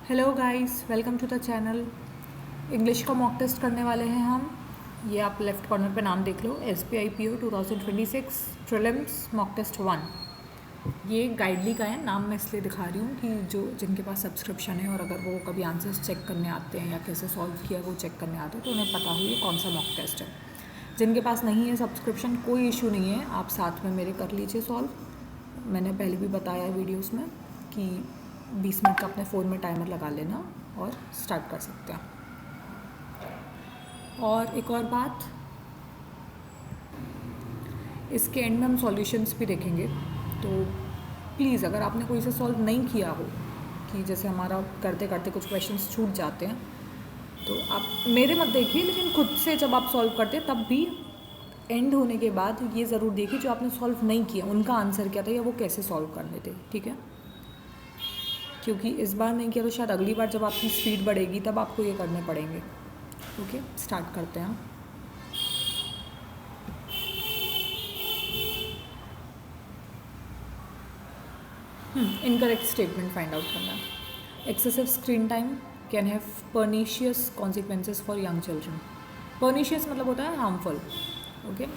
Hello guys, welcome to the channel. English का mock test करने वाले हैं हम। ये आप लेफ्ट कॉर्नर पे नाम देख लो, SBI PO 2026 prelims mock test 1। ये गाइडली का है, नाम मैं इसलिए दिखा रही हूँ कि जो जिनके पास सब्सक्रिप्शन है और अगर वो कभी आंसर्स चेक करने आते हैं या कैसे सॉल्व किया वो चेक करने आते हैं तो उन्हें पता हो ये कौन सा मॉक टेस्ट है। जिनके पास नहीं है सब्सक्रिप्शन, कोई इशू नहीं है, आप साथ में मेरे कर लीजिए सॉल्व। मैंने पहले भी बताया वीडियोस में कि 20 मिनट का अपने फ़ोन में टाइमर लगा लेना और स्टार्ट कर सकते हैं। और एक और बात, इसके एंड में हम सॉल्यूशंस भी देखेंगे, तो प्लीज़ अगर आपने कोई से सॉल्व नहीं किया हो कि जैसे हमारा करते करते कुछ क्वेश्चंस छूट जाते हैं तो आप मेरे मत देखिए, लेकिन खुद से जब आप सॉल्व करते हैं तब भी एंड होने के बाद ये ज़रूर देखिए जो आपने सॉल्व नहीं किया उनका आंसर क्या था या वो कैसे सॉल्व करने थे, ठीक है। क्योंकि इस बार नहीं किया तो शायद अगली बार जब आपकी स्पीड बढ़ेगी तब आपको ये करने पड़ेंगे। ओके, स्टार्ट करते हैं। इनकरेक्ट स्टेटमेंट फाइंड आउट करना है। Excessive screen time can have pernicious consequences for young children. Pernicious मतलब होता है हार्मफुल। ओके,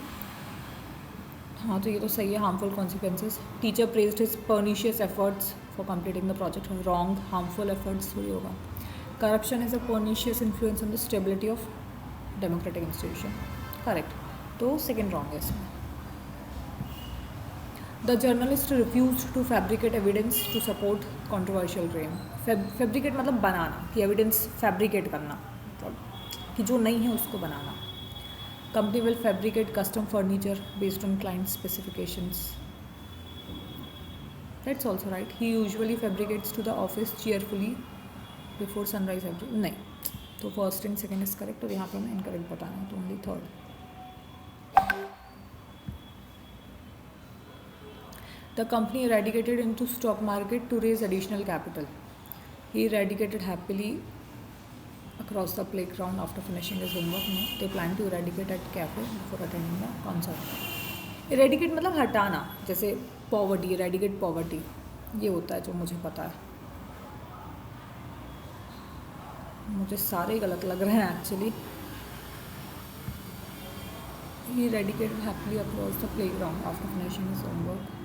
हाँ तो ये तो सही है, harmful consequences. Teacher praised his pernicious efforts for completing the project. Wrong, harmful efforts थोड़ी होगा। Corruption is a pernicious influence on the stability of democratic institution. Correct, तो सेकेंड रॉन्ग है इसमें। The journalist refuse to fabricate evidence to support controversial claim. Fabricate मतलब बनाना, कि evidence fabricate करना, मतलब कि जो नहीं है उसको बनाना। Company will fabricate custom furniture based on client specifications. That's also right. He usually fabricates to the office cheerfully before sunrise every. नहीं, तो first and second is correct और यहाँ पर मैं इनकरेक्ट बताना है, तो only third. The company eradicated into stock market to raise additional capital. He eradicated happily across the playground after finishing his homework. No, they plan to eradicate at cafe before attending the concert. Eradicate मतलब हटाना, जैसे poverty, eradicate poverty, ये होता है जो मुझे पता है। मुझे सारे गलत लग रहे हैं actually. He eradicated happily across the playground after finishing his homework.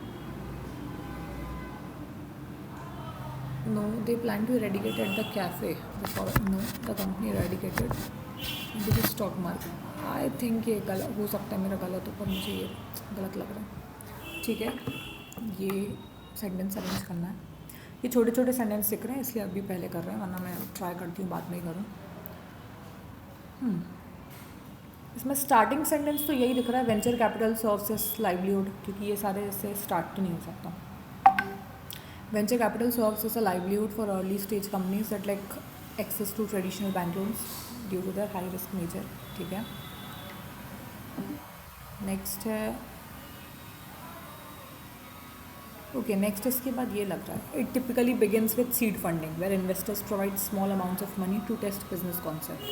No, they plan to eradicate at the cafe before. No, the company eradicated into the stock market. I think ये गलत हो सकता है, मेरा गलत हो, पर मुझे ये गलत लग रहा है। ठीक है, ये सेंटेंस अरेंज करना है। ये छोटे छोटे सेंटेंस दिख रहे हैं इसलिए अभी पहले कर रहे हैं, वरना मैं ट्राई करती हूँ बाद में ही करूँ। इसमें स्टार्टिंग सेंटेंस तो यही दिख रहा है, venture capital serves as livelihood, क्योंकि ये सारे इससे स्टार्ट तो नहीं हो सकता। Venture capital serves as a livelihood for early stage companies that lack access to traditional bank loans due to their high risk nature. ठीक है, नेक्स्ट है। ओके, नेक्स्ट इसके बाद ये लग रहा है, it typically begins with seed funding where investors provide small amounts of money to test business concept.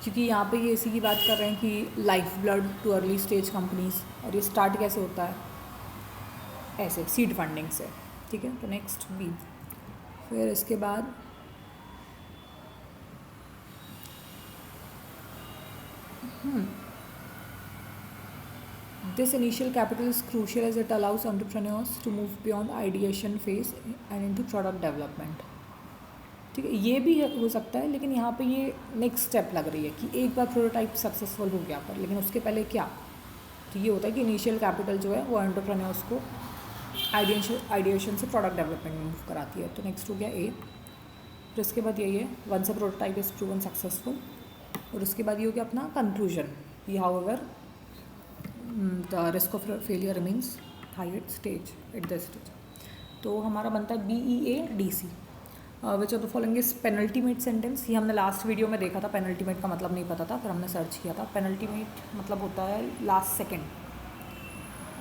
क्योंकि यहाँ पे ये इसी की बात कर रहे हैं कि life blood too early stage companies, और ये स्टार्ट कैसे होता है, ऐसे सीड फंडिंग से। ठीक है, तो नेक्स्ट बी। फिर इसके बाद this initial capital is crucial as it allows entrepreneurs to move beyond ideation phase and into product development. ठीक है, ये भी हो सकता है, लेकिन यहाँ पे ये नेक्स्ट स्टेप लग रही है कि एक बार प्रोटोटाइप सक्सेसफुल हो गया पर, लेकिन उसके पहले क्या। तो ये होता है कि इनिशियल कैपिटल जो है वो एंटरप्रेन्योर्स को आइडिएशन से प्रोडक्ट डेवलपमेंट में मूव कराती है। तो नेक्स्ट हो गया ए। फिर उसके बाद यही है, once a prototype is proven successful. और उसके बाद ये हो गया अपना कंक्लूजन, ये however the risk of failure remains high at this stage. तो हमारा बनता है BEADC। Which of the following is penultimate sentence. ये हमने लास्ट वीडियो में देखा था, पेनल्टीमेट का मतलब नहीं पता था, फिर हमने सर्च किया था। पेनल्टीमेट मतलब होता है लास्ट सेकेंड।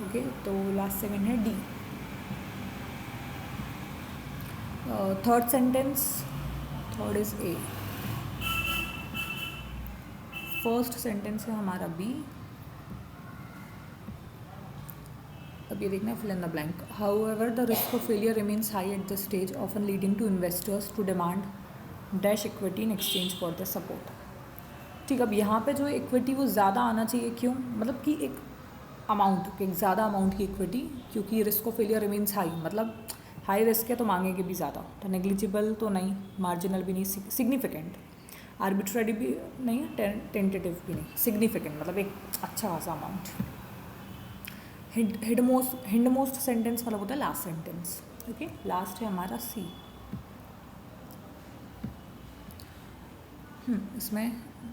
ओके, तो लास्ट सेकेंड है D. Third sentence, third is a. First sentence है हमारा बी। अब ये देखना है fill in the blank. However, the risk of failure remains high at this stage, often leading to investors to demand dash equity in exchange for their support. ठीक, अब यहाँ पे जो इक्विटी वो ज़्यादा आना चाहिए, क्यों? मतलब कि एक अमाउंट, एक ज़्यादा अमाउंट की इक्विटी, क्योंकि risk of failure remains high, मतलब हाई रिस्क है तो मांगेंगे भी ज़्यादा. तो नेग्लिजिबल तो नहीं, मार्जिनल भी नहीं, सिग्निफिकेंट, आर्बिट्ररी भी नहीं, टेंटेटिव भी नहीं, सिग्निफिकेंट मतलब एक अच्छा खासा अमाउंट. हिंडमोस्ट सेंटेंस मतलब होता है लास्ट सेंटेंस. ओके, लास्ट है हमारा सी. इसमें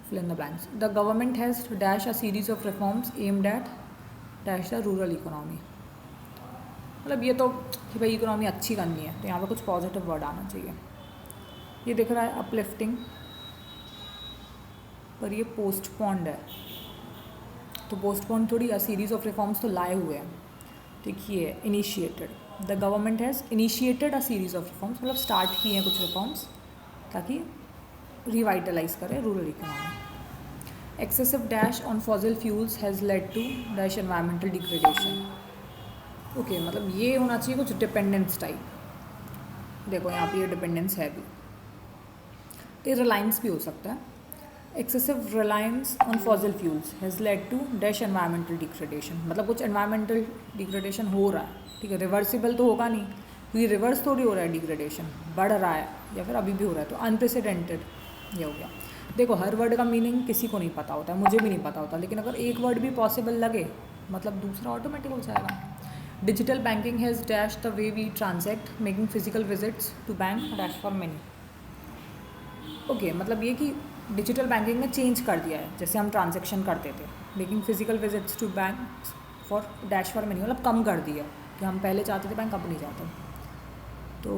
fill in the blanks. The government has dash a series of reforms aimed at dash the rural economy. मतलब ये तो कि भाई इकोनॉमी अच्छी करनी है तो यहाँ पे कुछ पॉजिटिव वर्ड आना चाहिए. ये दिख रहा है अपलिफ्टिंग, पर ये पोस्टपोन्ड है. तो पोस्टपोन्ड थोड़ी, अ सीरीज ऑफ रिफॉर्म्स तो लाए हुए हैं. देखिए initiated, the government has initiated a series of reforms, मतलब स्टार्ट किए हैं कुछ रिफॉर्म्स ताकि रिवाइटलाइज करें rural economy. Excessive dash on fossil fuels has led to dash environmental degradation. Okay, मतलब ये होना चाहिए कुछ डिपेंडेंस टाइप. देखो यहाँ पे ये डिपेंडेंस है भी, ये रिलायंस भी हो सकता है. Excessive reliance on fossil fuels has led to dash environmental degradation, मतलब कुछ एनवायरमेंटल डिग्रेडेशन हो रहा है. ठीक है, रिवर्सिबल तो होगा नहीं क्योंकि रिवर्स थोड़ी हो रहा है, डिग्रेडेशन बढ़ रहा है या फिर अभी भी हो रहा है. तो अनप्रेसिडेंटेड ये हो गया. देखो हर वर्ड का मीनिंग किसी को नहीं पता होता है, मुझे भी नहीं पता होता, लेकिन अगर एक वर्ड भी पॉसिबल लगे मतलब दूसरा ऑटोमेटिक हो जाएगा. Digital banking has dash the way we transact, making physical visits to bank dash for many. Okay, मतलब ये कि डिजिटल बैंकिंग में चेंज कर दिया है, जैसे हम ट्रांजेक्शन करते थे, making physical visits to bank for dash for many, मतलब कम कर दिया कि हम पहले जाते थे बैंक, अब नहीं जाते. तो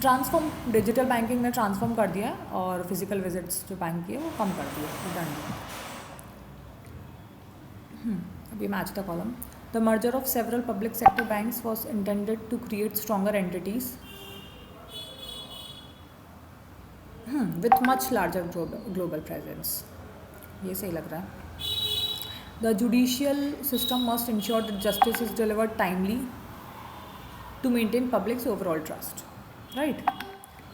ट्रांसफॉर्म, डिजिटल बैंकिंग ने ट्रांसफॉर्म कर दिया और फिजिकल विजिट्स जो बैंक की है वो कम कर दिया. डन. अभी match the column. The merger of several public sector banks was intended to create stronger entities with much larger global presence. ये सही लग रहा है. The judicial system must ensure that justice is delivered timely to maintain public's overall trust. Right.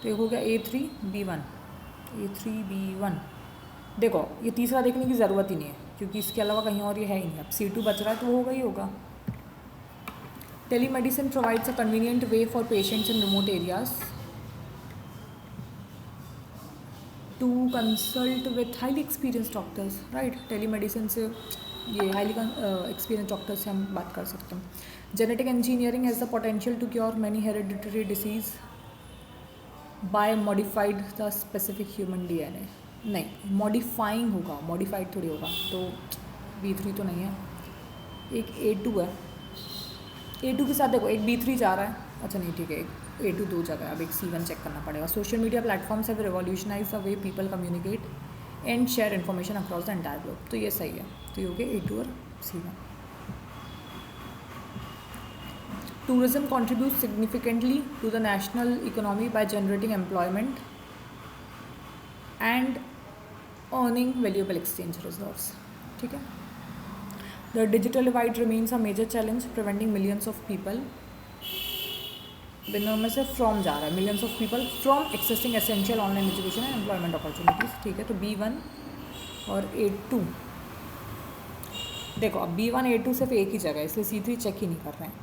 तो ये हो गया A3B1. A3B1. देखो ये तीसरा देखने की ज़रूरत ही नहीं है क्योंकि इसके अलावा कहीं और ये है ही नहीं. अब C2 बच रहा है तो वो होगा ही होगा. Telemedicine provides a convenient way for patients in remote areas to consult with highly experience doctors. Right. Telemedicine से ये हाईली एक्सपीरियंस डॉक्टर से हम बात कर सकते हैं. Genetic engineering has the potential to cure many hereditary disease by modified the specific human DNA. नहीं, modifying होगा, मॉडिफाइड थोड़ी होगा. तो B3 तो नहीं है. एक A2 है. A2 के साथ देखो एक B3 जा रहा है. अच्छा नहीं ठीक है, एक A2 दो जगह. अब एक C1 चेक करना पड़ेगा. Social media platforms have revolutionise the way people communicate and share information across the entire globe. तो ये सही है. तो ये हो गया A2 और C1. Tourism contributes significantly to the national economy by generating employment and earning valuable exchange reserves. ठीक है. The digital divide remains a major challenge, preventing millions of people. बिना में से from जा रहा है, millions of people from accessing essential online education and employment opportunities. ठीक है. तो B1 और A2. देखो अब B1 A2 सिर्फ एक ही जगह है, इसलिए C3 चेक ही नहीं कर रहे हैं.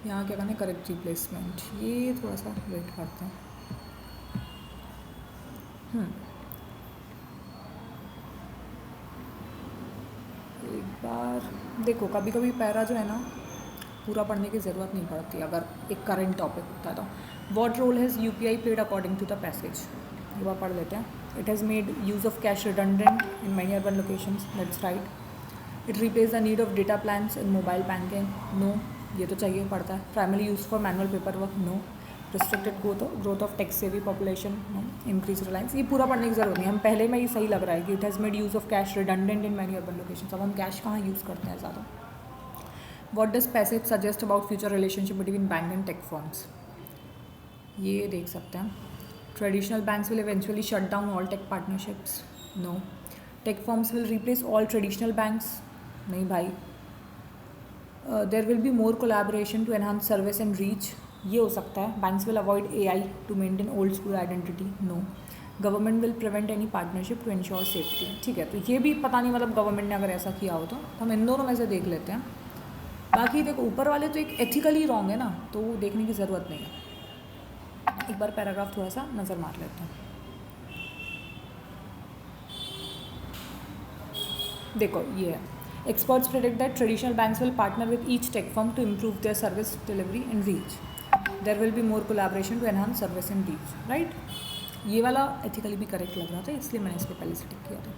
यहाँ क्या करना है, करेक्ट रिप्लेसमेंट. ये थोड़ा सा वेट करते हैं. एक बार देखो कभी कभी पैरा जो है ना पूरा पढ़ने की ज़रूरत नहीं पड़ती अगर एक करंट टॉपिक होता है तो. What role has UPI played according to the passage. ये बार पढ़ लेते हैं. It has made use of cash redundant in many urban locations. That's right. It replace the need of data plans in mobile banking. No, ये तो चाहिए पड़ता है. Primary use for manual paper work. No. Restricted growth of tech savvy population. No. Increase reliance. ये पूरा पढ़ने की जरूरत नहीं. हम पहले में ही सही लग रहा है कि it has made use of cash redundant in many urban location. अब हम कैश कहाँ यूज़ करते हैं ज़्यादा. What does passage suggest about future relationship between bank and tech firms. ये देख सकते हैं. Traditional banks will eventually shut down all tech partnerships. No. Tech firms will replace all traditional banks. नहीं भाई, there will be more collaboration to enhance service and reach, ये हो सकता है. Banks will avoid AI to maintain old school identity, no. Government will prevent any partnership to ensure safety. ठीक है, तो ये भी पता नहीं मतलब गवर्नमेंट ने अगर ऐसा किया हो तो हम इन दोनों में से देख लेते हैं. बाकी देखो ऊपर वाले तो एक एथिकली रॉन्ग है ना, तो वो देखने की ज़रूरत नहीं है. एक बार पैराग्राफ थोड़ा सा नज़र मार लेते हैं. देखो ये है, experts predict that traditional banks will partner with each tech firm to improve their service delivery and reach. There will be more collaboration to enhance service and reach. Right? ये वाला एथिकली भी करेक्ट लग रहा था, इसलिए मैंने इस पर पहले से टिक किया था.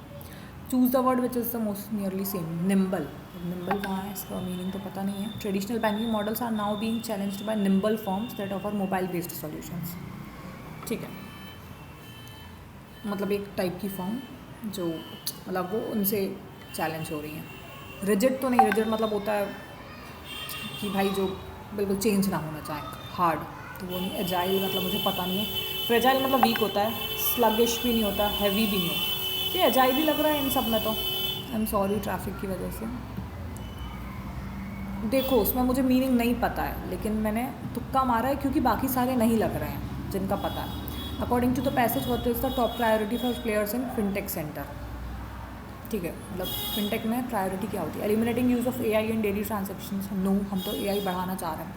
Choose the word which is the most nearly same. Nimble. Nimble कहाँ है, इसका मीनिंग तो पता नहीं है. Traditional banking models are now being challenged by nimble forms that offer mobile based solutions. ठीक है, मतलब एक टाइप की फॉर्म जो मतलब वो उनसे चैलेंज हो रही हैं. रिजिड तो नहीं, रिजिड मतलब होता है कि भाई जो बिल्कुल चेंज ना होना चाहे, हार्ड तो वो नहीं. एजाइल मतलब मुझे पता नहीं है. फ्रेजाइल मतलब वीक होता है, स्लगिश भी नहीं होता, हैवी भी नहीं होता. तो एजाइल ही लग रहा है इन सब में तो. आई एम सॉरी ट्रैफिक की वजह से. देखो उसमें मुझे मीनिंग नहीं पता है, लेकिन मैंने तुक्का मारा है क्योंकि बाकी सारे नहीं लग रहे हैं जिनका पता है. According to the passage what is the top priority for players in fintech center. ठीक है, मतलब फिनटेक में प्रायोरिटी क्या होती है. Eliminating use of AI in daily transactions, no. हम तो AI बढ़ाना चाह रहे हैं.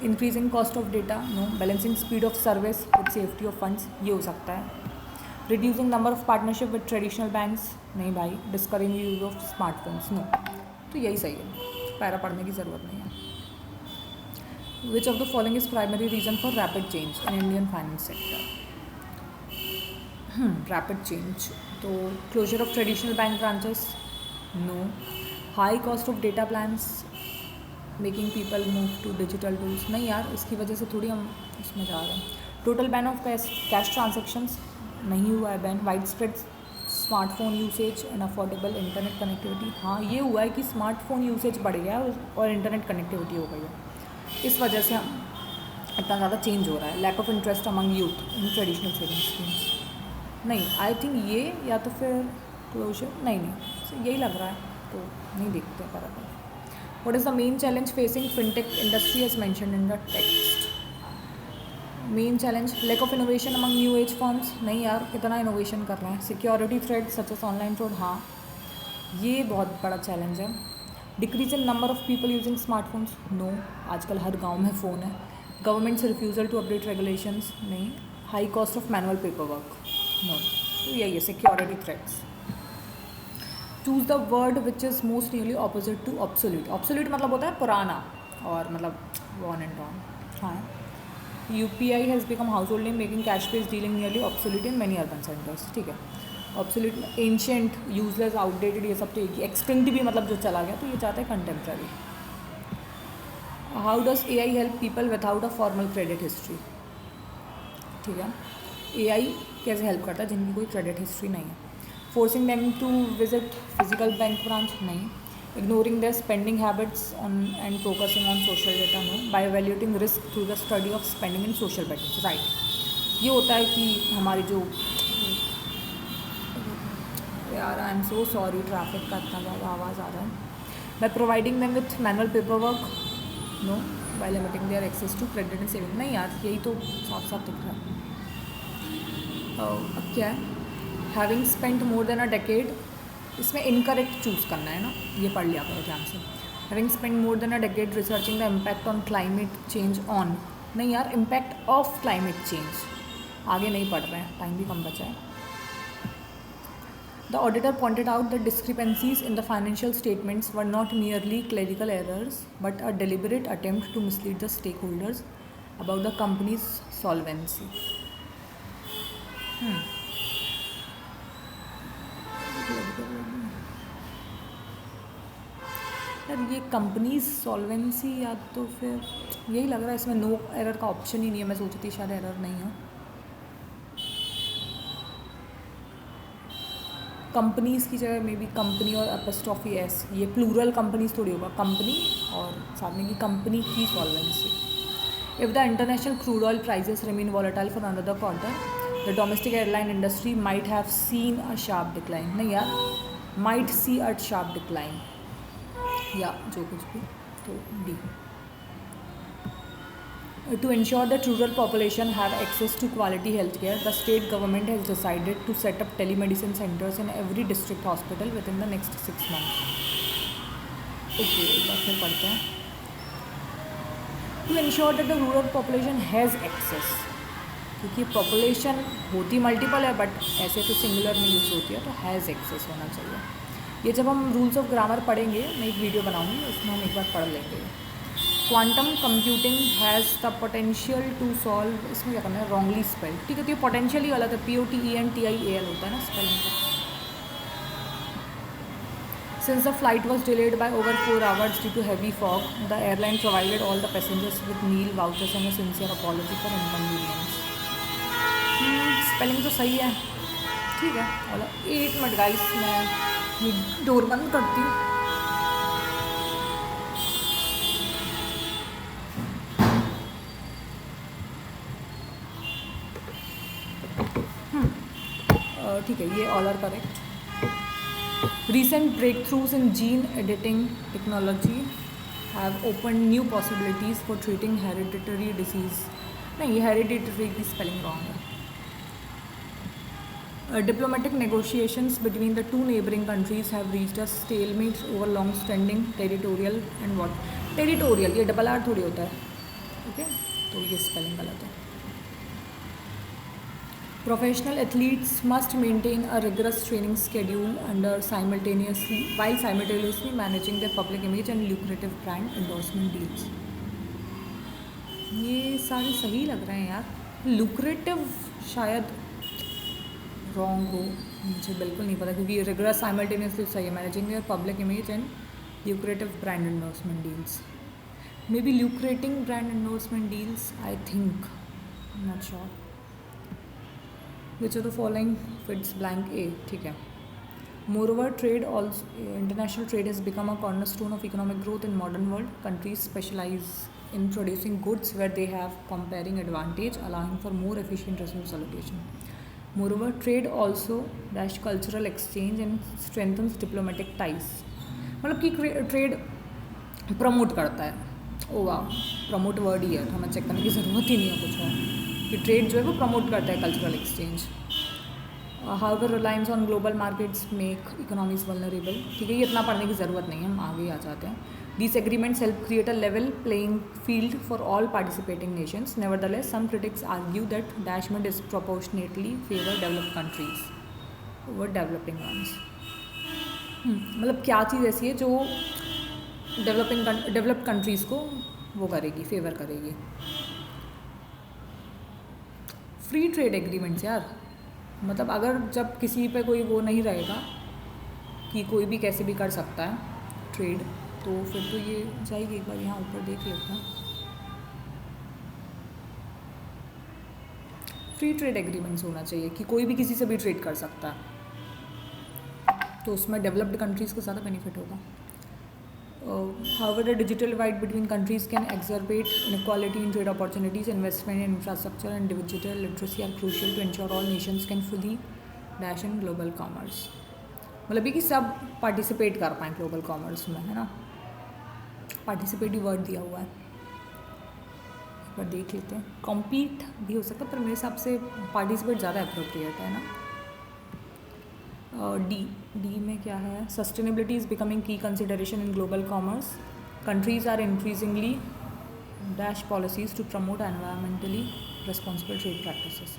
Increasing cost of data, no. Balancing speed of service with safety of funds, ये हो सकता है. Reducing number of partnership with traditional banks, नहीं भाई. Discouraging use of smartphones, no. तो यही सही है, पैरा पढ़ने की ज़रूरत नहीं है. Which of the following is primary reason for rapid change in Indian finance sector. Rapid change तो closure of traditional bank branches, no. High cost of data plans making people move to digital tools, नहीं यार इसकी वजह से थोड़ी हम इसमें जा रहे हैं. Total ban of cash transactions, नहीं हुआ है ban. Wide spread smartphone usage and affordable internet connectivity, हाँ ये हुआ है कि स्मार्टफोन यूसेज बढ़ गया है और इंटरनेट कनेक्टिविटी हो गई है, इस वजह से हम इतना ज़्यादा चेंज हो रहा है. Lack of interest among youth in traditional saving schemes, नहीं. आई थिंक ये या तो फिर क्लोजर, नहीं नहीं यही लग रहा है, तो नहीं देखते बराबर. What is the main challenge facing fintech industry as mentioned in the text. Main challenge lack of innovation among new age firms, नहीं यार कितना इनोवेशन कर रहे हैं. Security threat such as online fraud, हाँ ये बहुत बड़ा चैलेंज है. Decrease in number of people using smartphones, no. आजकल हर गाँव में फ़ोन है. Governments refusal to update regulations, नहीं. High cost of manual paper work, no. तो यही है security threats. Choose the word which is most nearly opposite to obsolete. Obsolete मतलब होता है पुराना और मतलब वन एंड ऑन. हाँ, UPI has become household name making cash based dealing nearly obsolete in many urban centers. ठीक है, absolute ancient, useless, outdated, ये सब तो एक ही. एक्सटिंक्ट भी मतलब जो चला गया, तो ये चाहता है contemporary. How does AI help people without a formal credit history. ठीक है, AI कैसे हेल्प करता है जिनकी कोई क्रेडिट हिस्ट्री नहीं है. Forcing them to visit physical bank branch, नहीं. Ignoring their spending habits on and focusing on social data, no. By valuating risk through the study of spending in social bettings, right. ये होता है कि हमारी जो यार I am so sorry traffic का इतना ज़्यादा आवाज़ आ रहा है. By providing them with manual paper work, no. By limiting their access to credit and saving, नहीं यार यही तो साफ साफ दिख रहा है. अब क्या है, having spent more than a decade, इसमें इनकरेक्ट चूज़ करना है ना, ये पढ़ लिया करो ध्यान से. Having spent more than a decade researching the impact on climate change on, नहीं यार इम्पैक्ट ऑफ क्लाइमेट चेंज. आगे नहीं पढ़ रहे हैं, टाइम भी कम बचा है. The auditor pointed out the discrepancies in the financial statements were not merely clerical errors but a deliberate attempt to mislead the stakeholders about the company's solvency. यार ये कंपनीज सॉल्वेंसी या तो फिर यही लग रहा है, इसमें नो एरर का ऑप्शन ही नहीं है. मैं सोची थी शायद एरर नहीं है. कंपनीज की जगह मे बी कंपनी और एपोस्ट्रोफी एस, ये प्लूरल कंपनीज थोड़ी होगा, कंपनी और साथ में की कंपनी की solvency. If the international crude oil prices remain volatile for another quarter, the domestic airline industry might have seen a sharp decline, नहीं यार might see a sharp decline या जो कुछ भी. तो D. To ensure that rural population have access to quality healthcare, the state government has decided to set up telemedicine centers in every district hospital within the next 6 months. Okay, एक बार फिर पढ़ते हैं. To ensure that the rural population has access, क्योंकि population होती multiple है but ऐसे तो singular में यूज़ होती है, तो हैज़ एक्सेस होना चाहिए. ये जब हम रूल्स ऑफ ग्रामर पढ़ेंगे, मैं एक वीडियो बनाऊंगी उसमें हम एक बार पढ़ लेंगे. Quantum computing has the potential to solve, इसमें क्या करना है, रॉन्गली स्पेल, ठीक है. तो ये पोटेंशियल ही गलत है, POTENTIAL होता है ना स्पेलिंग का. Since the flight was delayed by over 4 hours due to heavy fog, the airline provided all the passengers with meal vouchers and a sincere apology for inconvenience. Spelling तो सही है, ठीक है. और 1 मिनट गाइस, मैं door बंद करती हूँ. ठीक है, ये all are correct. Recent breakthroughs in gene editing technology have opened new possibilities for treating hereditary disease. नहीं, hereditary की spelling wrong है. Diplomatic negotiations between the two neighboring countries have reached a stalemate over long-standing territorial and what? Territorial, ये double R थोड़ी होता है, okay? तो ये spelling गलत है. Professional athletes must maintain a rigorous training schedule while simultaneously managing their public image and lucrative brand endorsement deals. ये सारे सही लग रहे हैं यार. lucrative शायद रॉन्ग हो, मुझे बिल्कुल नहीं पता, क्योंकि rigorous simultaneously सही है, managing their public image and lucrative brand endorsement deals. Maybe lucrating brand endorsement deals, I think, I'm not sure. Which of the following fits blank A? ठीक है. Moreover, international trade has become a cornerstone of economic growth in modern world. Countries specialize in producing goods where they have comparing advantage, allowing for more efficient resource allocation. Moreover, trade also dash cultural exchange and strengthens diplomatic ties. मतलब कि trade promote करता है. ओ वाह, promote word ही है, तो हमें check करने की ज़रूरत ही नहीं है कुछ और, कि ट्रेड जो है वो प्रमोट करता है cultural exchange. However reliance on global markets make economies vulnerable. ठीक है, ये इतना पढ़ने की ज़रूरत नहीं है, हम आगे आ जाते हैं. These agreements help create a level playing field for all participating nations. Nevertheless, some critics argue that dashment disproportionately favor developed countries over developing ones. मतलब क्या चीज़ ऐसी है जो डेवलप्ड कंट्रीज़ को वो करेगी, फेवर करेगी. फ्री ट्रेड एग्रीमेंट्स यार, मतलब अगर जब किसी पे कोई वो नहीं रहेगा कि कोई भी कैसे भी कर सकता है ट्रेड, तो फिर तो ये जाएगी. एक बार यहाँ ऊपर देख लेते हैं. फ्री ट्रेड एग्रीमेंट्स होना चाहिए कि कोई भी किसी से भी ट्रेड कर सकता है, तो उसमें डेवलप्ड कंट्रीज़ को ज़्यादा बेनिफिट होगा. However, the digital divide between countries can exacerbate inequality in trade opportunities. Investment in infrastructure and digital literacy are crucial to ensure all nations can fully dash in global commerce. मतलब ये कि सब participate कर पाएँ global commerce में, है ना. Participative word दिया हुआ है, एक बार देख लेते हैं. कॉम्पीट भी हो सकता है, पर मेरे हिसाब से पार्टिसिपेट ज़्यादा अप्रोप्रिएट है ना. डी में क्या है, sustainability is becoming key consideration in global commerce. Countries are increasingly dash policies to promote environmentally responsible trade practices.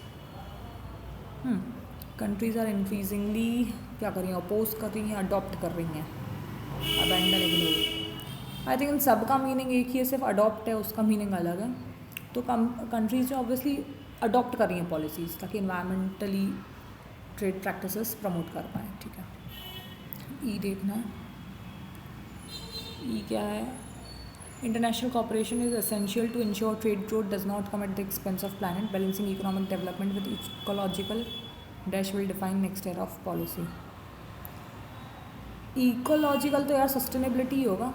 Countries are increasingly क्या कर रही हैं, अपोज कर रही हैं, अडॉप्ट कर रही हैं, abandon ignore. I think in सब का मीनिंग एक ही है, सिर्फ अडॉप्ट है उसका मीनिंग अलग है. तो कंट्रीज जो ऑब्वियसली अडॉप्ट कर रही हैं पॉलिसीज़ ताकि इन्वायरमेंटली ट्रेड प्रैक्टिसेस प्रमोट कर पाएँ. ठीक है. ई देखना है, ई क्या है. International cooperation is essential to ensure trade growth does not come at the expense of planet. Balancing economic development with ecological dash will define next year of policy. Ecological तो यार सस्टेनेबिलिटी होगा,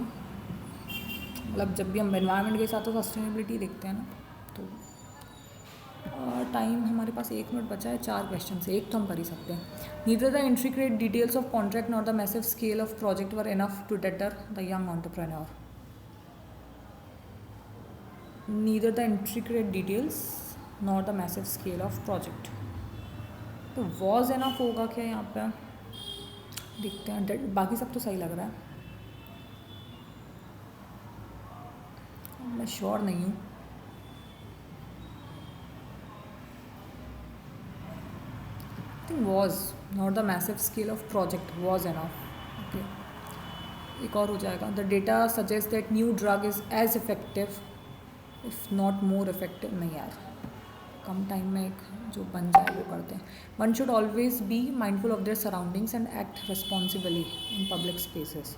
मतलब जब भी हम environment के साथ तो सस्टेनेबिलिटी देखते हैं ना. तो टाइम हमारे पास 1 मिनट बचा है, 4 क्वेश्चन से एक तो हम कर ही सकते हैं. Neither the intricate details of contract not the massive scale of project were enough to deter the young entrepreneur. Neither the intricate details nor the massive scale of project. तो वॉज एनफ होगा क्या यहाँ पे, देखते हैं। बाकी सब तो सही लग रहा है, मैं श्योर नहीं हूँ। I think was not the massive scale of project was enough. Okay, एक और हो जाएगा। The data suggest that new drug is as effective if not more effective. नहीं यार, कम टाइम में एक जो बन जाए वो करते हैं। One should always be mindful of their surroundings and act responsibly in public spaces.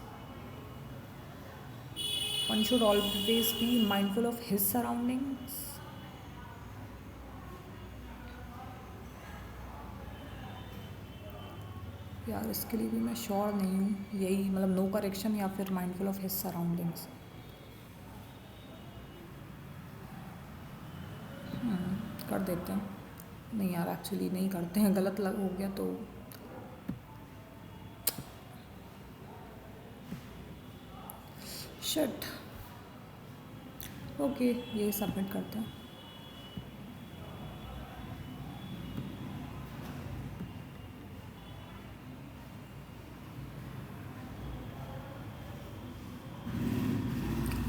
One should always be mindful of his surroundings. यार इसके लिए भी मैं श्योर नहीं हूँ, यही मतलब नो करेक्शन या फिर माइंडफुल ऑफ हिज सराउंडिंग्स। कर देते हैं। नहीं यार, एक्चुअली नहीं करते हैं, गलत हो गया तो शिट। ओके, ये सबमिट करते हैं।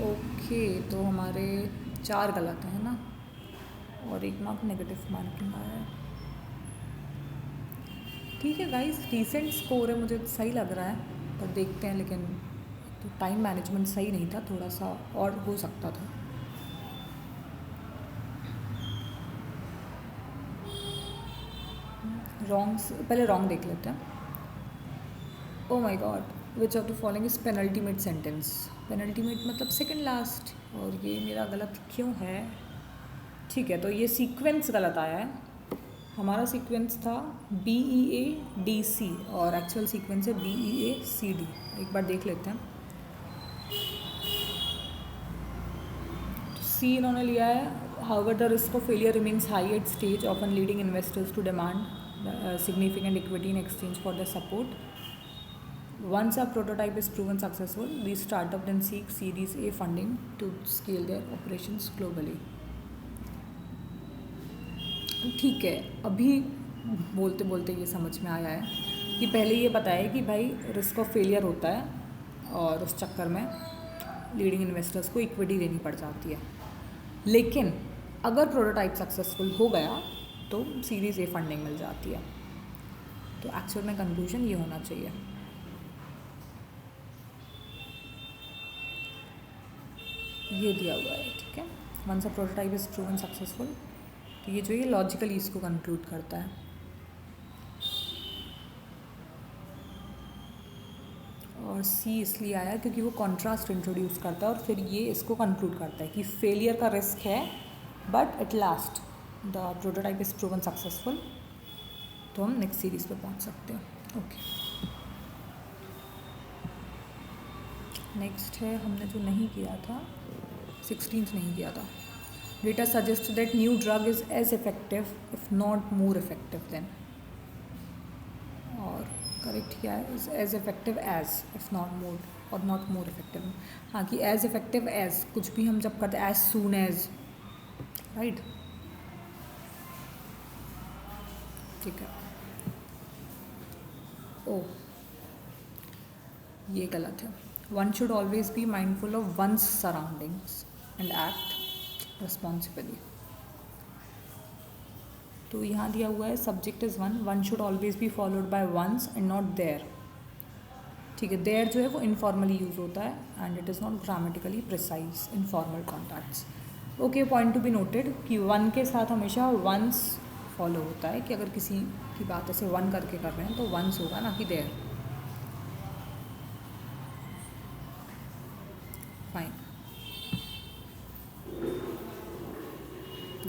ओके, तो हमारे 4 गलत हैं ना, और 1 मार्क नेगेटिव मार्किंग आया है। ठीक है गाइस, डिसेंट स्कोर है, मुझे सही लग रहा है, पर देखते हैं। लेकिन तो टाइम मैनेजमेंट सही नहीं था, थोड़ा सा और हो सकता था। रॉन्ग, पहले रॉन्ग देख लेते हैं। Oh my God, which of the following is penultimate sentence. Penultimate मतलब सेकंड लास्ट, और ये मेरा गलत क्यों है। ठीक है, तो ये सीक्वेंस गलत आया है। हमारा सीक्वेंस था BEADC और एक्चुअल सीक्वेंस है BEACD। एक बार देख लेते हैं। तो सी इन्होंने लिया है, however the risk of failure remains high at stage often leading investors to demand significant equity in exchange for the support. Once a prototype is proven successful, these startups then seek Series A funding to scale their operations globally. ठीक है, अभी बोलते बोलते ये समझ में आया है कि पहले ये बताया कि भाई रिस्क ऑफ फेलियर होता है और उस चक्कर में लीडिंग इन्वेस्टर्स को इक्विटी देनी पड़ जाती है। लेकिन अगर प्रोटोटाइप सक्सेसफुल हो गया तो सीरीज़ ए फंडिंग मिल जाती है। तो एक्चुअल में कंक्लूजन ये होना चाहिए। ये दिया हुआ है, ठीक है। Once a prototype is proven successful, तो ये जो ये लॉजिकली इसको कंक्लूड करता है। और सी इसलिए आया क्योंकि वो कॉन्ट्रास्ट इंट्रोड्यूस करता है और फिर ये इसको कंक्लूड करता है कि फेलियर का रिस्क है but at last the prototype is proven successful, तो हम नेक्स्ट सीरीज पे पहुंच सकते हैं। ओके, नेक्स्ट है, हमने जो नहीं किया था 16th नहीं किया था। Data suggest that new drug is as effective if not more effective than, और करेक्ट क्या है, is as effective as if not more और नॉट मोर इफेक्टिव। हाँ, कि एज इफेक्टिव एज कुछ भी हम जब करते हैं एज सून एज, राइट। ठीक है, ओ ये गलत है। One should always be mindful of one's surroundings and act responsibly. तो यहाँ दिया हुआ है subject is one should always be followed by one's and not there. ठीक है, देयर जो है वो इनफॉर्मली यूज़ होता है and it is not grammatically precise in formal contacts. Okay, point to be noted कि वन के साथ हमेशा वंस फॉलो होता है, कि अगर किसी की बात ऐसे वन करके कर रहे हैं तो वंस होगा, ना कि देयर। फाइन,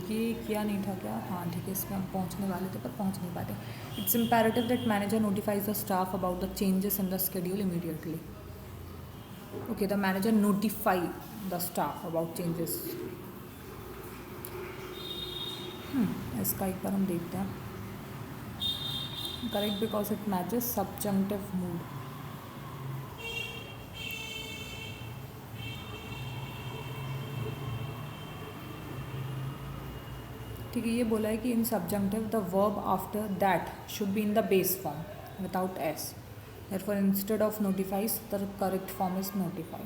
ये किया नहीं था क्या? हाँ ठीक है, इसमें हम पहुँचने वाले थे पर पहुँच नहीं पाते। It's imperative that manager notifies the staff about the changes in the schedule immediately. Okay, the manager notify the staff about changes. इसका एक बार हम देखते हैं। Correct, because it matches subjunctive mood. ठीक है, ये बोला है कि in subjunctive the verb after that should be in the base form without s, therefore instead of notifies the correct form is notify.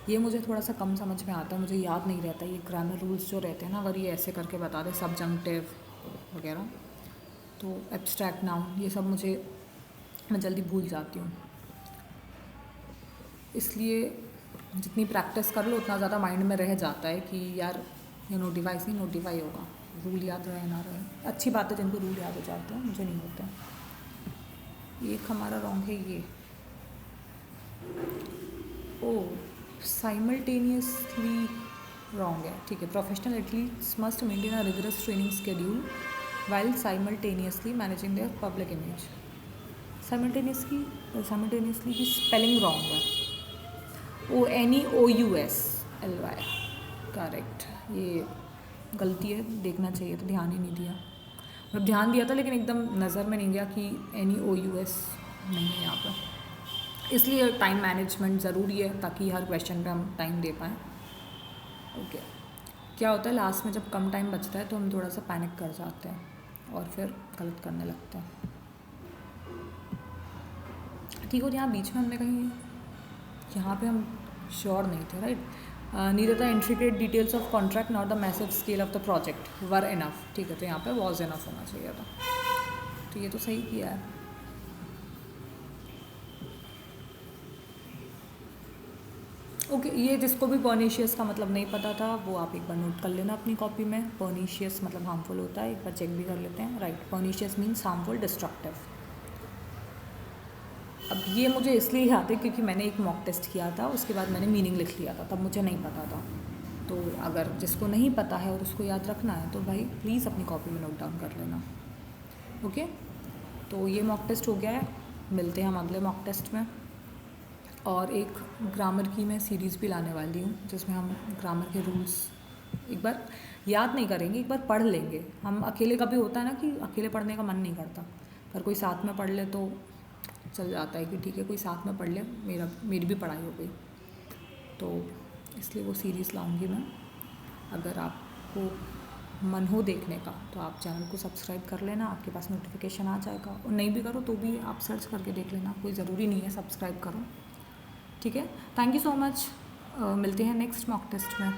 ये मुझे थोड़ा सा कम समझ में आता है, मुझे याद नहीं रहता ये ग्रामर रूल्स जो रहते हैं ना, अगर ये ऐसे करके बता दे सब्जंक्टिव वगैरह, तो एब्स्ट्रैक्ट नाउन ये सब मैं जल्दी भूल जाती हूँ। इसलिए जितनी प्रैक्टिस कर लो उतना ज़्यादा माइंड में रह जाता है कि यार ये नोटिफाई से नोटिफाई होगा, रूल याद रहे ना रहे। अच्छी बात है जिनको रूल याद हो जाते हैं, मुझे नहीं होते। एक हमारा रॉन्ग है ये, ओ साइमल्टेनियसली रॉन्ग है। ठीक है, professional athletes must maintain a rigorous training schedule while simultaneously managing their public image। Simultaneously की स्पेलिंग रॉन्ग है, ONEOUSLY करेक्ट, ये गलती है, देखना चाहिए तो ध्यान ही नहीं दिया। मतलब ध्यान दिया था लेकिन एकदम नज़र में नहीं गया कि NEOUS नहीं है यहाँ पर। इसलिए टाइम मैनेजमेंट ज़रूरी है ताकि हर क्वेश्चन पे हम टाइम दे पाएँ। ओके, क्या होता है लास्ट में जब कम टाइम बचता है तो हम थोड़ा सा पैनिक कर जाते हैं और फिर गलत करने लगते हैं। ठीक हो, यहाँ बीच में हमने कहीं, यहाँ पे हम श्योर नहीं थे, right. Neither the intricate details of contract not the massive scale of the project were enough. ठीक है, तो यहाँ पे वॉज इनफ होना चाहिए था, तो ये तो सही किया है। ओके, ये जिसको भी पर्नीशियस का मतलब नहीं पता था वो आप एक बार नोट कर लेना अपनी कॉपी में। पर्नीशियस मतलब हार्मफुल होता है, एक बार चेक भी कर लेते हैं, right. Pernicious means harmful, destructive. अब ये मुझे इसलिए याद है क्योंकि मैंने एक मॉक टेस्ट किया था, उसके बाद मैंने मीनिंग लिख लिया था, तब मुझे नहीं पता था। तो अगर जिसको नहीं पता है और उसको याद रखना है तो भाई प्लीज़ अपनी कॉपी में नोट डाउन कर लेना। ओके, तो ये मॉक टेस्ट हो गया है, मिलते हैं हम अगले मॉक टेस्ट में। और एक ग्रामर की मैं सीरीज़ भी लाने वाली हूँ जिसमें हम ग्रामर के रूल्स एक बार याद नहीं करेंगे, एक बार पढ़ लेंगे। हम अकेले कभी होता है ना कि अकेले पढ़ने का मन नहीं करता, पर कोई साथ में पढ़ ले तो चल जाता है कि ठीक है कोई साथ में पढ़ ले, मेरी भी पढ़ाई हो गई। तो इसलिए वो सीरीज़ लाऊंगी मैं। अगर आपको मन हो देखने का तो आप चैनल को सब्सक्राइब कर लेना, आपके पास नोटिफिकेशन आ जाएगा। और नहीं भी करो तो भी आप सर्च करके देख लेना, कोई ज़रूरी नहीं है सब्सक्राइब करो। ठीक है, थैंक यू सो मच। मिलते हैं नेक्स्ट मॉक टेस्ट में।